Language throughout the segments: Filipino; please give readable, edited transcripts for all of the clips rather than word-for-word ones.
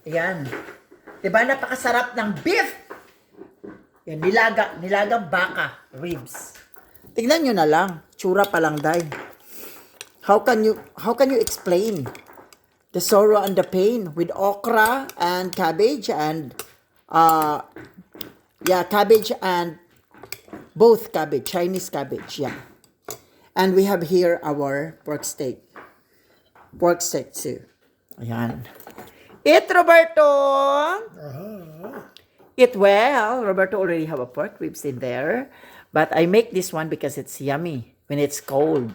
Ayan. Diba, napakasarap ng beef. Yan, nilagang baka, ribs. Tignan nyo na lang. Tsura pa lang, day. How can you explain the sorrow and the pain with okra and cabbage and cabbage and both cabbage, Chinese cabbage, yeah. And we have here our pork steak. Pork steak too. Ayan. Eat, Roberto! Eat well. Roberto already have a pork ribs in there. But I make this one because it's yummy when it's cold.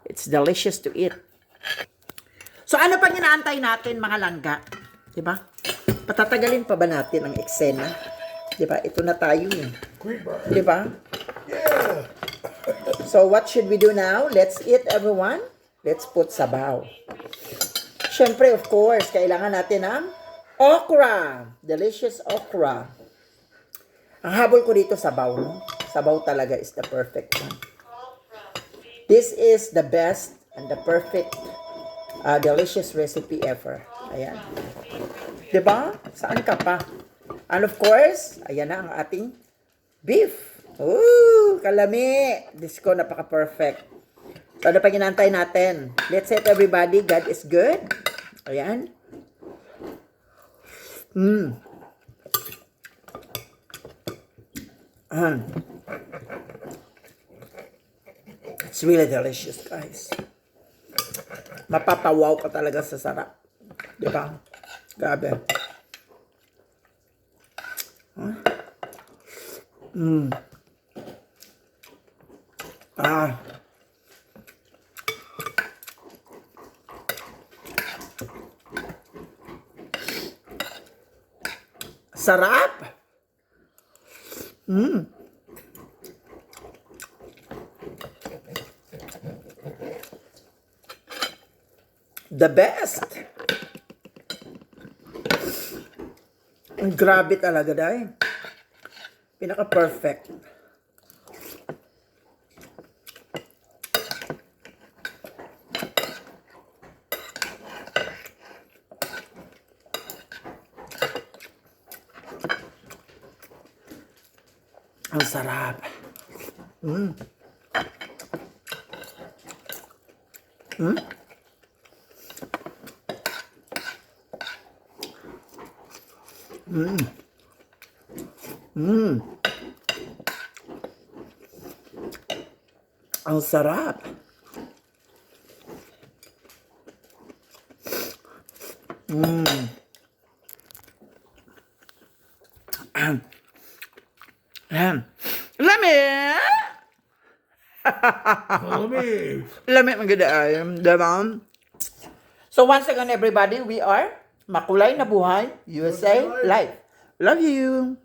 It's delicious to eat. So ano pang inaantay natin, mga langga? Diba? Patatagalin pa ba natin ang eksena? Diba? Ito na tayo eh. Diba? Yeah. So what should we do now? Let's eat, everyone. Let's put sabaw. Siyempre, of course, kailangan natin ng okra. Delicious okra. Ang habol ko dito, sabaw, no? Sabaw talaga is the perfect one. This is the best and the perfect delicious recipe ever. Ayan. Diba? Saan ka pa? And of course, ayan na ang ating beef. Ooh, kalami. This ko, napaka-perfect. So, ano pa ginantay natin? Let's eat, everybody. God is good. Ayan. It's really delicious, guys. Mapapawaw ka talaga sa sarap. Diba? Grabe. Sarap! The best! Ang grabe talaga, day. Pinaka-perfect. Ang sarap. Ang sarap. Lami! Lami ang gadaay. Diba? So once again, everybody, we are Makulay na Buhay, USA Live. Love you!